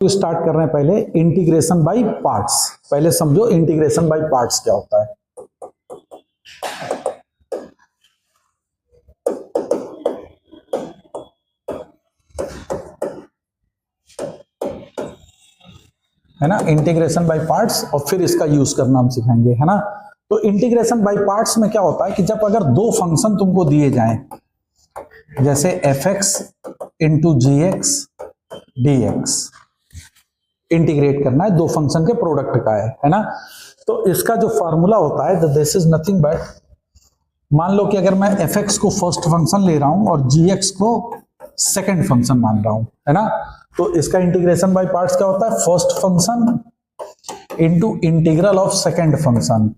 तो स्टार्ट कर रहे हैं पहले इंटीग्रेशन बाय पार्ट्स। पहले समझो इंटीग्रेशन बाय पार्ट्स क्या होता है। है ना, इंटीग्रेशन बाय पार्ट्स, और फिर इसका यूज करना हम सिखाएंगे, है ना। तो इंटीग्रेशन बाय पार्ट्स में क्या होता है कि जब अगर दो फंक्शन तुमको दिए जाएं, जैसे एफ एक्स इंटू जी एक्स डी एक्स, इंटीग्रेट करना है, दो फंक्शन के प्रोडक्ट का है ना। तो इसका जो फॉर्मूला होता है दिस इज नथिंग बट, मान लो कि अगर मैं एफ एक्स को फर्स्ट फंक्शन ले रहा हूं और जी एक्स को सेकेंड फंक्शन मान रहा हूं, है ना। तो इसका इंटीग्रेशन बाय पार्ट्स क्या होता है, first function into integral of second function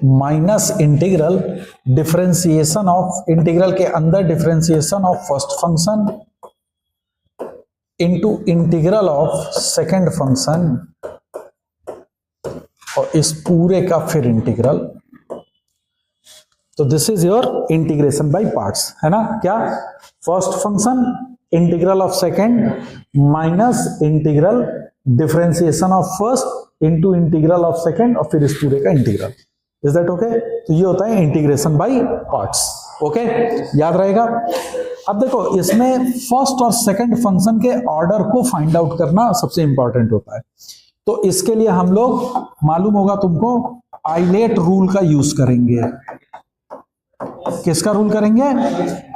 minus integral differentiation of, integral के अंदर differentiation of first function into integral of second function, और इस पूरे का फिर इंटीग्रल। तो this is your integration by parts, है ना। क्या, first function integral of second minus integral differentiation of first into integral of second, और फिर इस पूरे का इंटीग्रल। Is that okay? तो ये होता है इंटीग्रेशन बाय पार्ट्स। ओके, याद रहेगा। अब देखो, इसमें फर्स्ट और सेकंड फंक्शन के ऑर्डर को फाइंड आउट करना सबसे इंपॉर्टेंट होता है। तो इसके लिए हम लोग, मालूम होगा तुमको, आइलेट रूल का यूज करेंगे। किसका रूल करेंगे?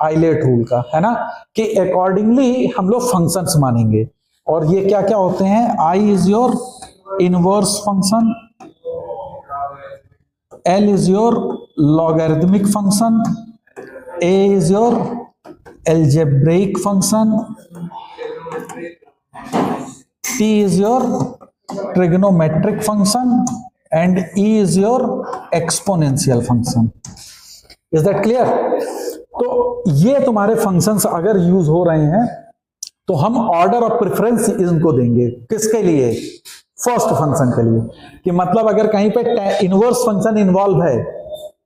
आइलेट रूल का, है ना, कि अकॉर्डिंगली हम लोग फंक्शंस मानेंगे। और ये क्या क्या होते हैं? I is your inverse function, L is your logarithmic function, A is your algebraic function, t is your trigonometric function, and e is your exponential function. Is that clear? तो ये तुम्हारे फंक्शंस अगर यूज हो रहे हैं तो हम order of preference इनको देंगे। किसके लिए? फर्स्ट फंक्शन के लिए। कि मतलब अगर कहीं पे इनवर्स फंक्शन इन्वॉल्व है,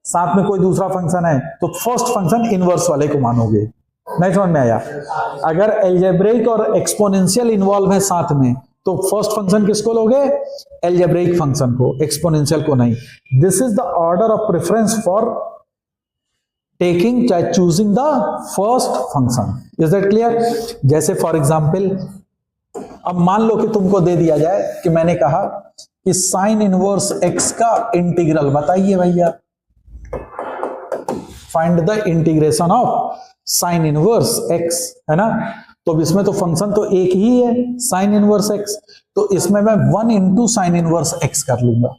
साथ में कोई दूसरा फंक्शन है, तो फर्स्ट फंक्शन इनवर्स वाले को मानोगे। नहीं समझ में आया? अगर एल्जेब्रिक और एक्सपोनेंशियल इन्वॉल्व है साथ में, तो फर्स्ट फंक्शन किसको लोगे? एल्जेब्रिक फंक्शन को, एक्सपोनेंशियल को नहीं। This is the order of preference for taking, चाहे choosing the first function. Is that clear? जैसे फॉर एग्जाम्पल, अब मान लो कि तुमको दे दिया जाए कि मैंने कहा कि साइन इनवर्स एक्स का इंटीग्रल बताइए भैया, find the integration of sine inverse x, है ना। तो इसमें तो फंक्शन तो एक ही है, साइन इनवर्स एक्स, तो इसमें मैं 1 इंटू साइन इनवर्स एक्स कर लूंगा।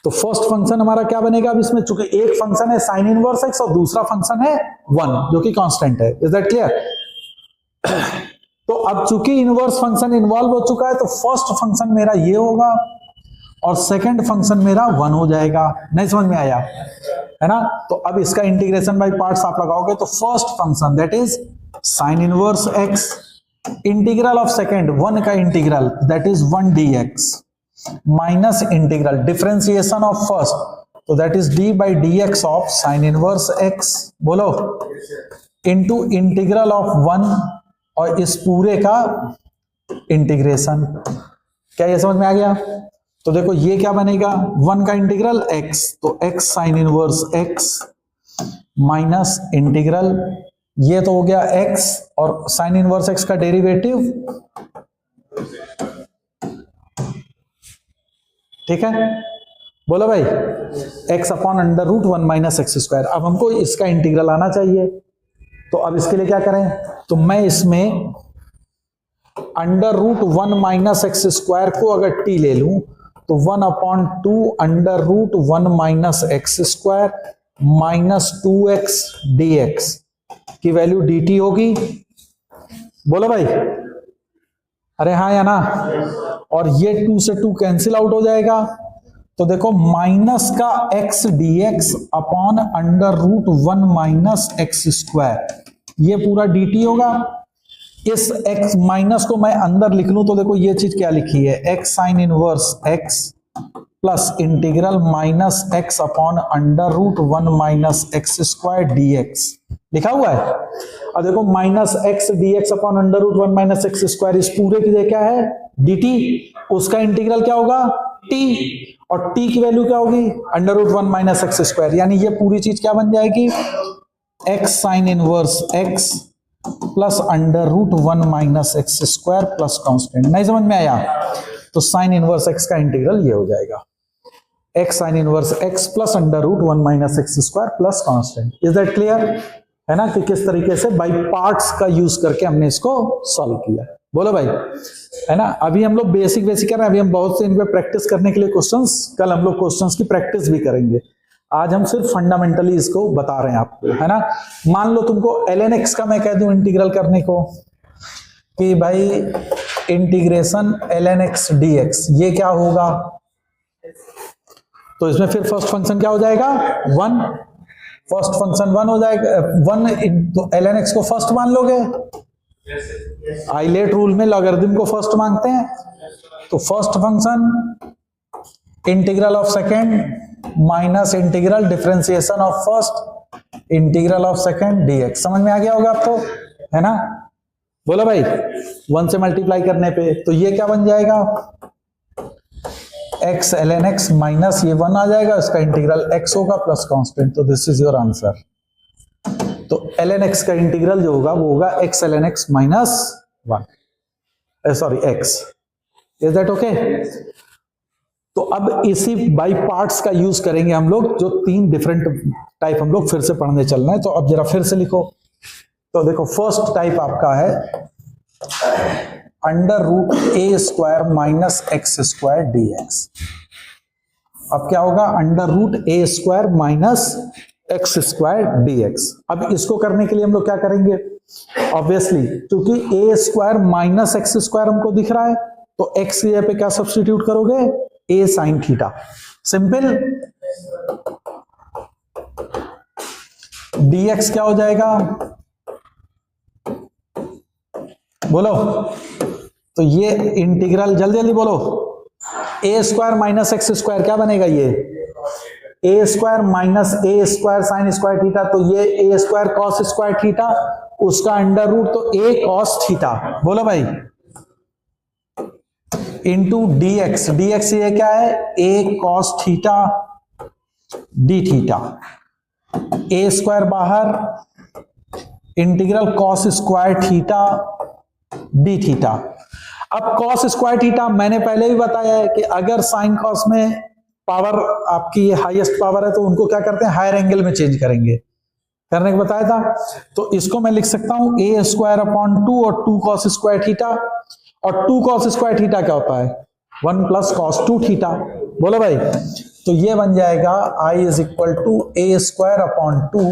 तो फर्स्ट फंक्शन हमारा क्या बनेगा? अब इसमें चूंकि एक फंक्शन है साइन इनवर्स एक्स और दूसरा फंक्शन है 1 जो कि कांस्टेंट है। Is that clear? तो अब चूंकि इनवर्स फंक्शन इन्वॉल्व हो चुका है, तो फर्स्ट फंक्शन मेरा ये होगा और सेकंड फंक्शन मेरा 1 हो जाएगा। नहीं समझ में आया? है ना। तो अब इसका इंटीग्रेशन बाय पार्ट्स आप लगाओगे तो first function that is sine inverse x, integral of second 1 का integral that is 1 dx, minus integral differentiation of first, तो that is d by dx of sine inverse x, बोलो, into integral of 1 और इस पूरे का integration. क्या ये समझ में आ गया? तो देखो ये क्या बनेगा? 1 का इंटीग्रल x, तो x sine inverse x minus integral, ये तो हो गया x, और साइन इनवर्स x का डेरिवेटिव, ठीक है, बोलो भाई, x upon under root 1 minus x square. अब हमको इसका इंटीग्रल आना चाहिए, तो अब इसके लिए क्या करें? तो मैं इसमें under root 1 minus x square को अगर t ले लूं, तो 1/2 under root 1 minus x square minus 2x dx की वैल्यू dt होगी। बोलो भाई, अरे हाँ या ना? और ये 2 से 2 कैंसिल आउट हो जाएगा, तो देखो माइनस का x dx upon under root 1 minus x square, ये पूरा dt होगा। इस x माइनस को मैं अंदर लिख लूं तो देखो ये चीज क्या लिखी है, x sine inverse x plus integral minus x upon under root 1 minus x square dx लिखा हुआ है। अब देखो minus x dx upon under root 1 minus x square, इस पूरे की जगह क्या है dt, उसका इंटीग्रल क्या होगा t, और t की वैल्यू क्या होगी under root 1 minus x square, यानी ये पूरी चीज क्या बन जाएगी x sine inverse x plus under root 1 minus x square plus constant. नहीं समझ में आया? तो साइन इनवर्स x का इंटीग्रल ये हो जाएगा x sine inverse x plus under root 1 minus x square plus constant. Is that clear? है ना कि किस तरीके से बाय पार्ट्स का यूज करके हमने इसको सॉल्व किया। बोलो भाई, है ना। अभी हम लोग बेसिक कर रहे हैं, अभी हम बहुत से इन पे प्रैक्टिस करने के लिए क्वेश्चंस, कल हम लोग क्वेश्चंस की प्रैक्टिस भी करेंगे। आज हम सिर्फ फंडामेंटली इसको बता रहे हैं आपको, है ना। मान लो तुमको ln x का मैं कह दूं इंटीग्रल करने को कि भाई इंटीग्रेशन ln x dx, ये क्या होगा, तो इसमें फिर फर्स्ट फंक्शन क्या हो जाएगा 1, फर्स्ट फंक्शन 1 हो जाएगा 1, तो ln x को फर्स्ट मान लोगे, आइलेट रूल में लॉगरिथम को फर्स्ट मानते हैं, तो first function integral of second minus integral differentiation of first integral of second dx। समझ में आ गया होगा आपको, है ना। बोलो भाई, 1 से मल्टीप्लाई करने पे तो ये क्या बन जाएगा x ln x माइनस ये 1 आ जाएगा, इसका इंटीग्रल x होगा प्लस कांस्टेंट, तो दिस इज योर आंसर। तो ln x का इंटीग्रल जो होगा वो होगा x ln x minus 1, sorry x। Is that okay? तो अब इसी बाई पार्ट्स का यूज करेंगे हम लोग, जो 3 डिफरेंट टाइप हम लोग फिर से पढ़ने चलना है। तो अब जरा फिर से लिखो। तो देखो फर्स्ट टाइप आपका है under root a square minus x square dx। अब क्या होगा under root a square minus x square dx। अब इसको करने के लिए हम लोग क्या करेंगे, ऑब्वियसली क्योंकि ए स्क्वायर माइनस एक्स स्क्वायर हमको दिख रहा है, तो एक्स की जगह पे क्या सब्स्टिट्यूट करोगे ए साइन थीटा। सिंपल। dx क्या हो जाएगा बोलो, तो ये इंटीग्रल जल्दी जल्दी बोलो, ए स्क्वायर माइनस एक्स स्क्वायर क्या बनेगा, ये ए square minus a square sine square theta, तो ये ए स्क्वायर कॉस स्क्वायर थीटा, उसका अंडर रूट तो ए कॉस थीटा। बोलो भाई, इंटू dx, dx ये क्या है ए कॉस थीटा डी थीटा, ए स्क्वायर बाहर, integral cos square theta d theta. अब कॉस स्क्वायर थीटा मैंने पहले भी बताया है कि अगर साइन कॉस में पावर आपकी हाईएस्ट पावर है तो उनको क्या करते हैं हायर एंगल में चेंज करेंगे, करने को बताया था। तो इसको मैं लिख सकता हूं ए स्क्वायर अपॉन 2 और 2 कॉस स्क्वायर थीटा, और 2 कॉस स्क्वायर थीटा क्या होता है 1 प्लस कॉस 2 थीटा। बोलो भाई, तो ये बन जाएगा I is equal to a square upon 2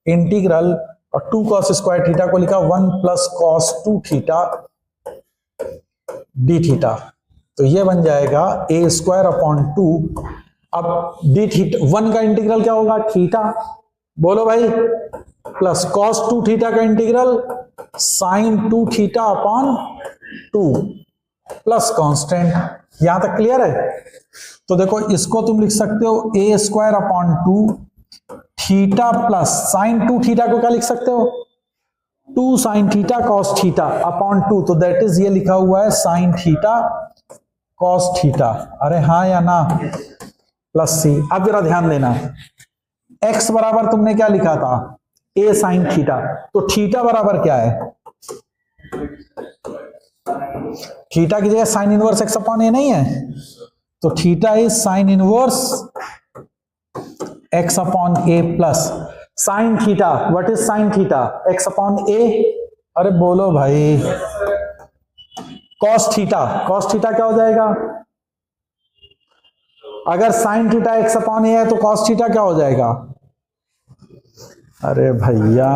integral, और 2 कॉस स्क्वायर थीटा को लिखा 1 plus cos 2 theta d theta, तो ये बन जाएगा ए स्क्वायर अपॉन 2। अब डी थीटा 1 का इंटीग्रल क्या होगा थीटा, बोलो भाई, प्लस कॉस 2 थीटा का integral sine 2 theta upon 2 plus constant. यहां तक क्लियर है? तो देखो इसको तुम लिख सकते हो a square upon 2 theta plus sine 2 theta को क्या लिख सकते हो 2 sine theta cos theta upon 2, तो दैट इज ये लिखा हुआ है साइन थीटा कॉस थीटा। अरे हाँ या ना, प्लस सी। अब जरा ध्यान देना, x बराबर तुमने क्या लिखा था a साइन थीटा, तो थीटा बराबर क्या है, थीटा की जगह sign inverse x upon a नहीं है, तो theta is sine inverse x upon a plus sine theta. What is sine theta x upon a, अरे बोलो भाई, कॉस थीटा, कॉस थीटा क्या हो जाएगा, अगर sine theta x upon a है तो कॉस थीटा क्या हो जाएगा, अरे भैया,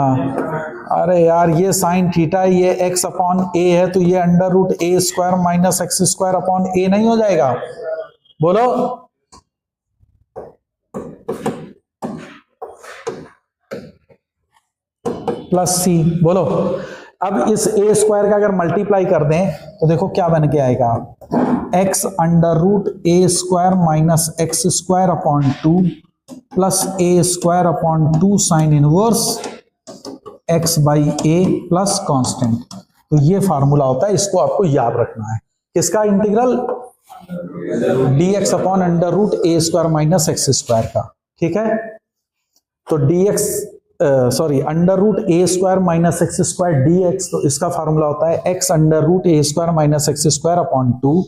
अरे यार ये साइन थीटा ये x अपॉन a है, तो ये under root a square minus x square upon a नहीं हो जाएगा, बोलो। प्लस सी, बोलो अब इस ए स्क्वायर का अगर मल्टीप्लाई कर दें तो देखो क्या बन के आएगा, x under root a square minus x square upon 2 plus a square upon 2 sine inverse x by a plus constant. तो ये फार्मूला होता है, इसको आपको याद रखना है। किसका integral? dx upon under root a square minus x square का। ठीक है, तो dx under root a square minus x square dx, तो इसका फार्मूला होता है x under root a square minus x square upon 2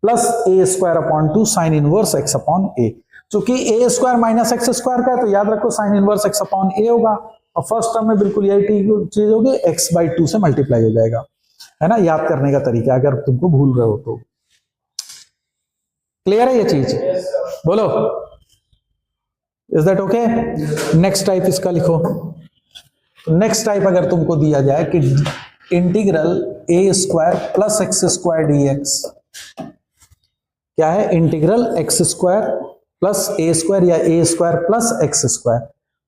plus a square upon 2 sine inverse x upon a. चूंकि a square minus x square का है तो याद रखो sine inverse x upon a होगा, और फर्स्ट टर्म में बिल्कुल यही चीज होगी, x बाई 2 से मल्टीप्लाई हो जाएगा, है ना। याद करने का तरीका अगर तुमको भूल रहे हो तो। क्लियर है ये चीज? बोलो, is that okay? Next type इसका लिखो। नेक्स्ट टाइप अगर तुमको दिया जाए कि integral a square plus x square d x, क्या है? Integral x square plus a square या a square plus x square.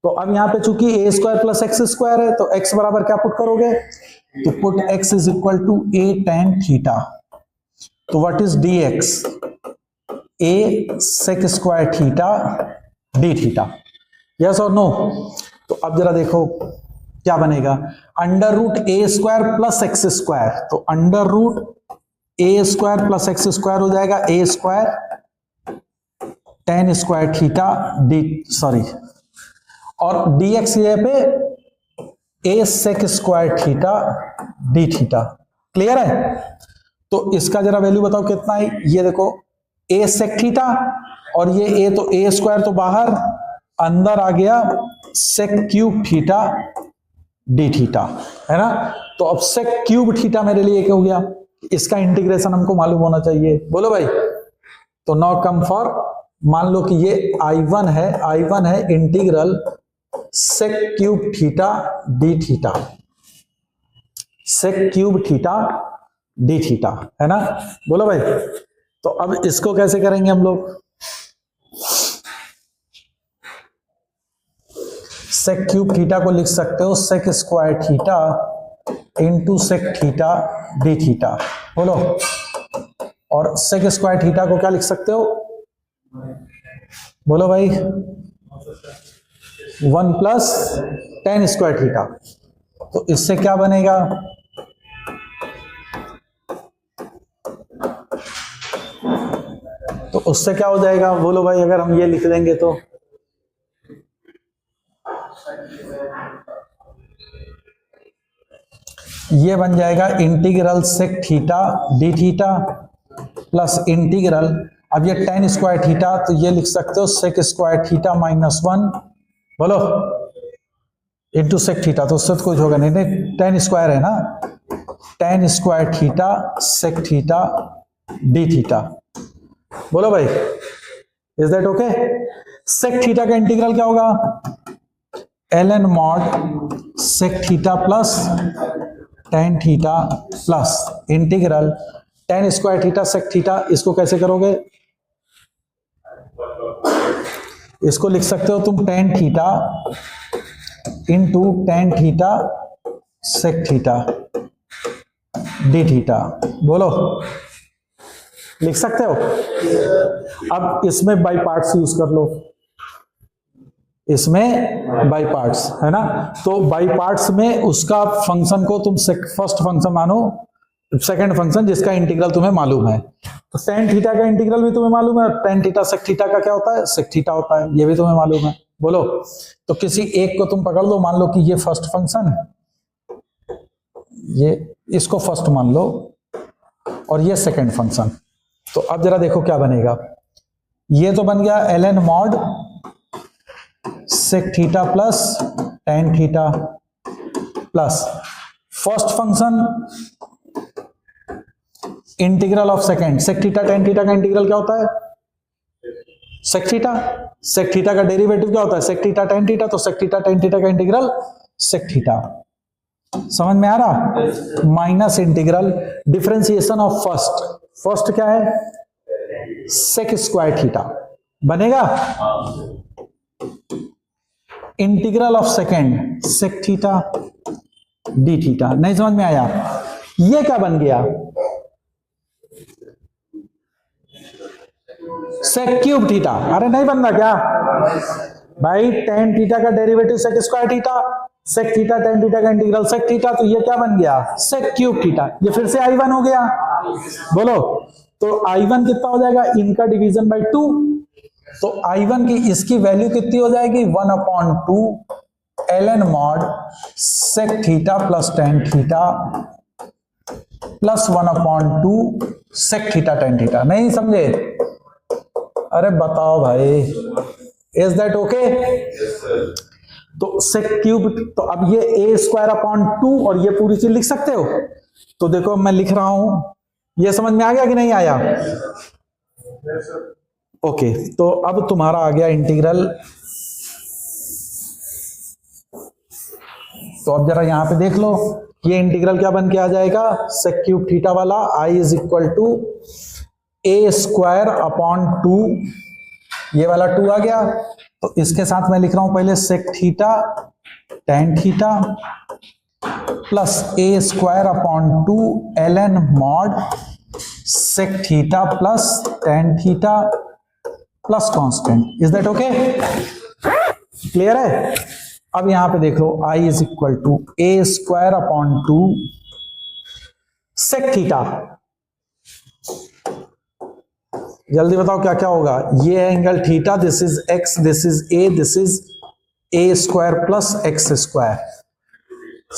तो अब यहां पे चूंकि a square plus x square है तो एक्स बराबर क्या पुट करोगे? तो put x is equal to a tan theta. तो what is d x? A sec square theta d theta. Yes और नो? तो अब जरा देखो क्या बनेगा, under root a square plus x square, तो under root a square plus x square हो जाएगा a square tan square theta d, sorry, और डी एक्स ये पे a sec square theta d theta. Clear है? तो इसका जरा वैल्यू बताओ कितना है। ये देखो ए सेक थीटा, और ये ए, तो ए स्क्वायर तो बाहर, अंदर आ गया sec cube theta d theta, है ना। तो अब सेक क्यूब थीटा मेरे लिए क्या हो गया? इसका इंटीग्रेशन हमको मालूम होना चाहिए। बोलो भाई। तो नाउ कम फॉर, मान लो कि ये I1 है, I1 है integral sec cube theta d theta, sec cube theta d theta, है ना। बोलो भाई। तो अब इसको कैसे करेंगे हम लोग? सेक क्यूब थीटा को लिख सकते हो sec square theta into sec theta d theta. बोलो। और सेक स्क्वायर थीटा को क्या लिख सकते हो? बोलो भाई। 1 प्लस टेन स्क्वायर थीटा। तो इससे क्या बनेगा? तो उससे क्या हो जाएगा? बोलो भाई, अगर हम ये लिख देंगे तो ये बन जाएगा integral sec theta d theta plus integral, अब ये टेन स्क्वायर थीटा, तो ये लिख सकते हो सेक स्क्वायर थीटा माइनस 1, बोलो, इंटू सेक थीटा। तो उससे तो कुछ होगा नहीं, टेन स्क्वायर है ना, tan square theta sec theta d theta. बोलो भाई, is that okay? Sec theta का इंटीग्रल क्या होगा? ln mod sec theta plus tan theta plus integral tan square theta sec theta. इसको कैसे करोगे? इसको लिख सकते हो तुम tan theta into tan theta sec theta d theta. बोलो, लिख सकते हो? अब इसमें बाई पार्ट्स यूज कर लो, इसमें बाई पार्ट्स, है ना। तो बाई पार्ट्स में उसका फंक्शन को तुम फर्स्ट फंक्शन मानो, सेकंड फंक्शन जिसका इंटीग्रल तुम्हें मालूम है। तो टेन थीटा का इंटीग्रल भी तुम्हें मालूम है, टेन थीटा सेक थीटा का क्या होता है? सेक थीटा होता है, ये भी तुम्हें मालूम है। बोलो। तो किसी एक को तुम पकड़ लो, मान लो कि ये फर्स्ट फंक्शन, ये इसको फर्स्ट मान लो, और ये सेकंड फंक्शन। तो अब जरा देखो क्या बनेगा। ये तो बन गया ln mod sec theta plus tan theta plus first function integral of second, sec theta tan theta का इंटीग्रल क्या होता है? Sec theta. सेक थीटा का डेरिवेटिव क्या होता है? Sec theta tan theta. तो सेक थीटा टेन थीटा का इंटीग्रल सेक थीटा। समझ में आ रहा? Minus integral differentiation of first, first क्या है? सेक स्क्वायर थीटा बनेगा। Integral of second sec theta d theta. नहीं समझ में आया? ये क्या बन गया? Sec cube theta. अरे नहीं बन रहा क्या भाई? टेन थीटा का derivative sec square theta, sec theta tan theta का इंटीग्रल सेक थीटा, तो ये क्या बन गया? Sec cube theta. ये फिर से I1 हो गया। बोलो, तो I1 कितना हो जाएगा? इनका डिवीजन बाय 2, तो I1 की इसकी वैल्यू कितनी हो जाएगी? 1/2 ln mod sec theta plus tan theta plus 1/2 sec theta tan theta. नहीं समझे? अरे बताओ भाई, इज दैट ओके? तो सेक क्यूब, तो अब ये a²/2 और ये पूरी चीज लिख सकते हो। तो देखो मैं लिख रहा हूं, ये समझ में आ गया कि नहीं आया? ओके, तो अब तुम्हारा आ गया इंटीग्रल। तो अब जरा यहां पे देख लो, ये इंटीग्रल क्या बन के आ जाएगा? सेक क्यूब थीटा वाला I = a²/2, ये वाला 2 आ गया। तो इसके साथ मैं लिख रहा हूं पहले sec theta tan theta plus a²/2 ln mod sec theta plus tan theta plus constant. Is that okay? Clear है? अब यहां पे देख लो, I = a²/2 सेक थीटा। जल्दी बताओ क्या क्या होगा? ये angle theta, this is x, this is a, this is a² plus x²।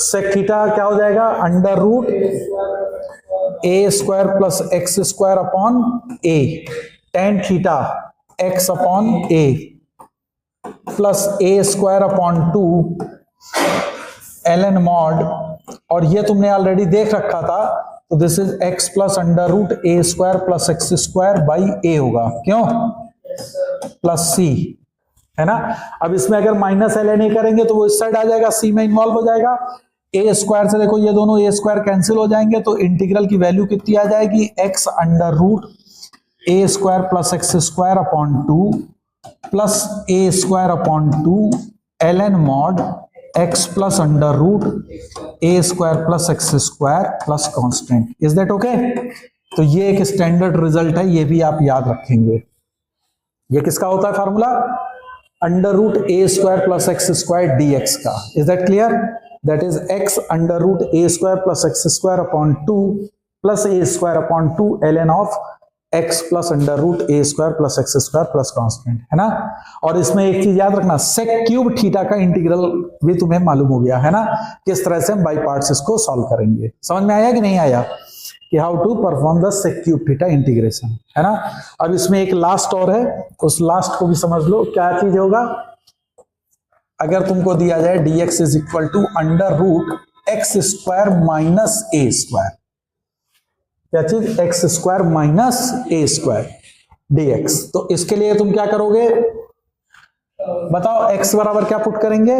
Sec theta क्या हो जाएगा? √a² plus x² / a। Tan theta x/a plus a²/2 ln mod, और ये तुमने ऑलरेडी देख रखा था, तो this is x plus √a² plus x² by a होगा। क्यों? प्लस c, है ना? अब इसमें अगर माइनस ln a करेंगे तो वो इस साइड आ जाएगा, c में इन्वॉल्व हो जाएगा। a² से देखो ये दोनों a² कैंसिल हो जाएंगे, तो इंटीग्रल की वैल्यू कितनी आ जाएगी? x √a² plus x²/2 plus a²/2 ln mod x plus √a² plus x² plus constant. Is that okay? तो ये एक स्टैंडर्ड रिजल्ट है, ये भी आप याद रखेंगे। ये किसका होता है formula? √a² plus x² dx का। Is that clear? That is x √a² plus x²/2 plus a²/2 ln of x plus √a² plus x² plus constant, है ना? और इसमें एक चीज याद रखना, सेक क्यूब थीटा का इंटीग्रल भी तुम्हें मालूम हो गया, है ना? किस तरह से हम बाई पार्ट्स इसको सॉल्व करेंगे। समझ में आया कि नहीं आया कि how to perform the sec cube theta integration, है ना? अब इसमें एक लास्ट और है, उस लास्ट को भी समझ लो। क्या चीज होगा? अगर तुमको दिया जाए dx = √x² माइनस a², क्या चीज? x² minus a² dx। तो इसके लिए तुम क्या करोगे बताओ? x बराबर क्या पुट करेंगे?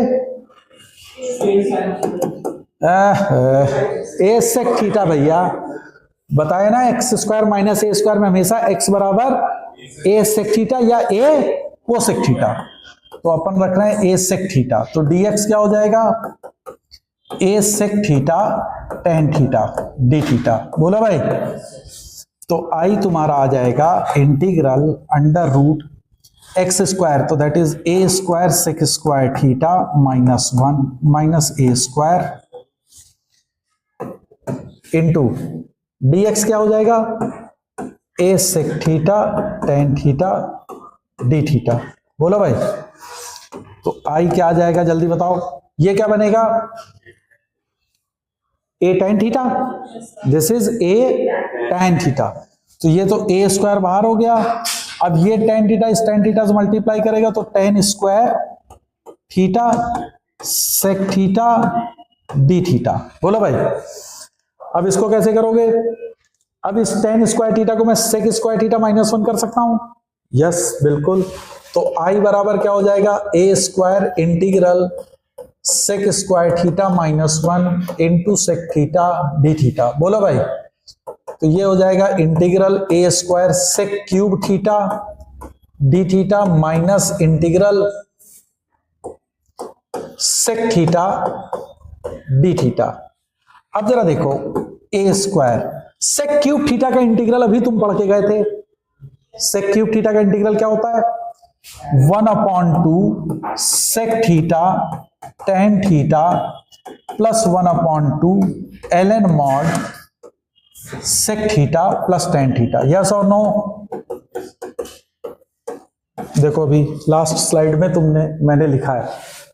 a सेक थीटा भैया, बताए ना, x² माइनस a² में हमेशा x बराबर a सेक थीटा या a कोसेक थीटा। तो अपन रख रहे हैं a सेक थीटा, तो dx क्या हो जाएगा? a sec theta tan theta d theta. बोलो भाई, तो I तुम्हारा आ जाएगा इंटीग्रल √x², तो that is a² sec² theta -1 minus a² into dx क्या हो जाएगा? a sec theta tan theta d theta. बोलो भाई, तो I क्या आ जाएगा? जल्दी बताओ। ये क्या बनेगा? a tan theta, this is a tan theta. तो ये तो a² बाहर हो गया। अब ये tan थीटा इस tan थीटा से मल्टीप्लाई करेगा, तो tan² theta sec theta d theta. बोलो भाई, अब इसको कैसे करोगे? अब इस tan² थीटा को मैं sec² थीटा -1 कर सकता हूं। यस बिल्कुल। तो I बराबर क्या हो जाएगा? a² integral sec² theta -1 into sec theta d theta. बोलो भाई, तो ये हो जाएगा integral a² sec cube theta d theta minus integral sec theta d theta. अब जरा देखो a square sec cube theta का इंटीग्रल अभी तुम पढ़ के गए थे। सेक क्यूब थीटा का इंटीग्रल क्या होता है? 1/2 sec theta tan theta plus 1/2 ln mod sec theta plus tan theta. Yes और नो? देखो अभी लास्ट स्लाइड में मैंने लिखा है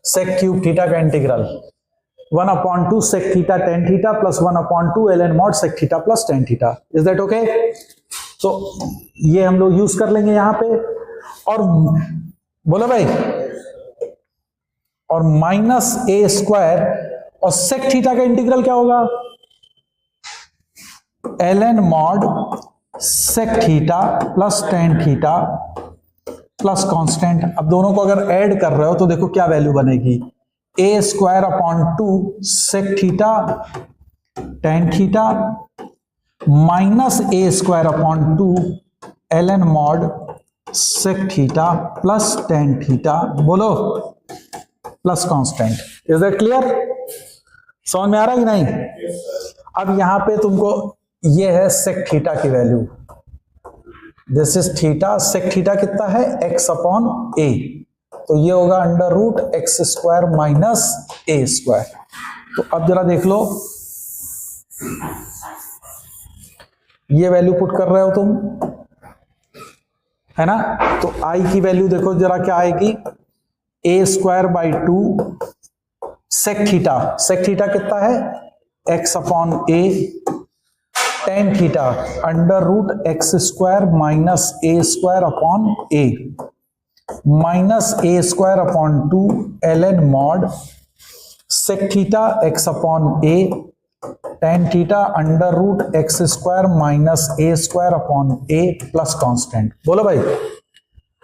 सेक क्यूब थीटा का integral 1/2 sec theta tan theta plus 1/2 ln mod sec theta plus tan theta. Is that okay? तो ये हम लोग यूज कर लेंगे यहां पे। और बोलो भाई, और माइनस ए स्क्वायर और सेक थीटा का इंटीग्रल क्या होगा? ln mod sec theta plus tan theta plus constant. अब दोनों को अगर ऐड कर रहे हो तो देखो क्या वैल्यू बनेगी? A square upon 2 sec theta tan theta minus a square upon 2 ln mod sec theta plus tan theta, बोलो, plus constant. Is that clear? समझ में आ रहा है कि नहीं? अब यहां पे तुमको ये है सेक थीटा की value, this is theta. Sec theta कितना है? x अपॉन ए, तो ये होगा under root x square minus a square. तो अब जरा देख लो, ये वैल्यू पुट कर रहे हो तुम, है ना? तो i की वैल्यू देखो जरा क्या आएगी? A square by 2 sec theta. Sec theta कितना है? x upon a tan theta under root x square minus a square upon a minus a square upon 2 ln mod sec theta x upon a tan theta under root x square minus a square upon a plus constant. बोलो भाई।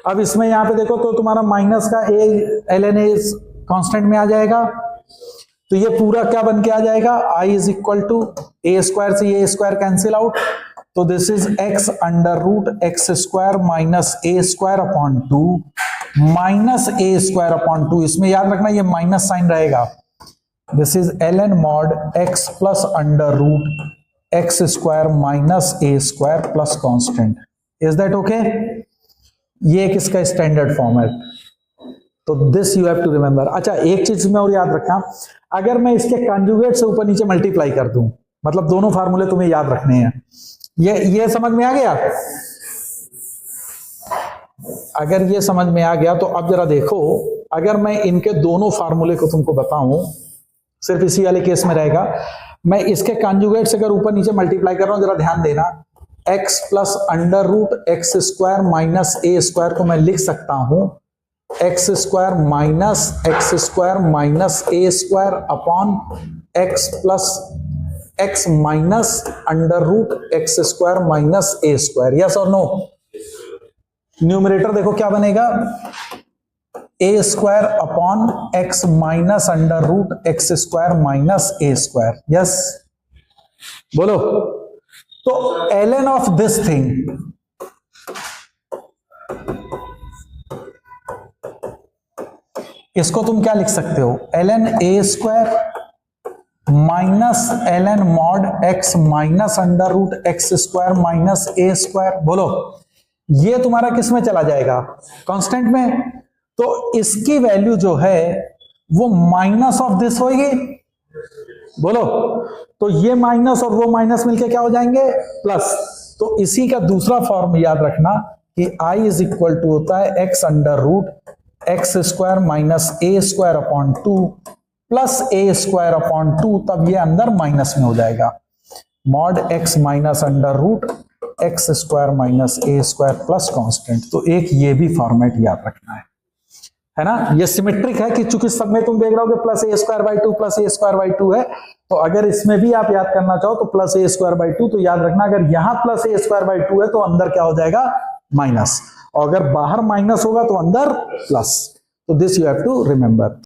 अब इसमें यहां पे देखो तो तुम्हारा minus का ए ln ए कांस्टेंट में आ जाएगा, तो ये पूरा क्या बन के आ जाएगा? i is equal to a square से ये स्क्वायर कैंसिल आउट, तो this is x under root x square minus a square upon 2 minus a square upon 2। इसमें याद रखना ये माइनस साइन रहेगा। This is ln mod x plus under root x square minus a square plus constant. Is that okay? ये एक इसका standard form है, तो this you have to remember. अच्छा, एक चीज में और याद रखना, अगर मैं इसके कंजुगेट से ऊपर नीचे मल्टीप्लाई कर दूं, मतलब दोनों फार्मूले तुम्हें याद रखने हैं। ये समझ में आ गया? अगर ये समझ में आ गया तो अब जरा देखो, अगर मैं इनके दोनों फार्मूले को तुमको बताऊं, सिर्फ इसी वाले केस में रहेगा, मैं इसके कंजुगेट से अगर ऊपर नीचे मल्टीप्लाई कर रहा हूं, जरा ध्यान देना, x plus under root x square minus a square को मैं लिख सकता हूं x square minus a square upon x plus x minus under root x square minus a square. Yes और नो? न्यूमरेटर देखो क्या बनेगा? A square upon x minus under root x square minus a square. Yes, बोलो। तो ln of this thing, इसको तुम क्या लिख सकते हो? ln a square minus ln mod x minus under root x square minus a square. बोलो, ये तुम्हारा किस में चला जाएगा? कांस्टेंट में। तो इसकी वैल्यू जो है वो माइनस ऑफ दिस होगी। बोलो, तो ये माइनस और वो माइनस मिलके क्या हो जाएंगे? प्लस। तो इसी का दूसरा फॉर्म याद रखना कि i इज इक्वल टू होता है x under root x square minus a square upon 2 plus a square upon 2, तब ये अंदर माइनस में हो जाएगा। Mod x minus under root x square minus a square plus constant. तो एक ये भी फॉर्मेट याद रखना है ना? ये सिमेट्रिक है कि चूंकि सब में तुम देख रहे हो कि plus a square by 2 plus a square by 2 है, तो अगर इसमें भी आप याद करना चाहो तो प्लस ए स्क्वायर बाई 2, तो याद रखना अगर यहां प्लस ए स्क्वायर बाई 2 है तो अंदर क्या हो जाएगा? माइनस, और अगर बाहर माइनस होगा तो अंदर प्लस। तो this you have to remember.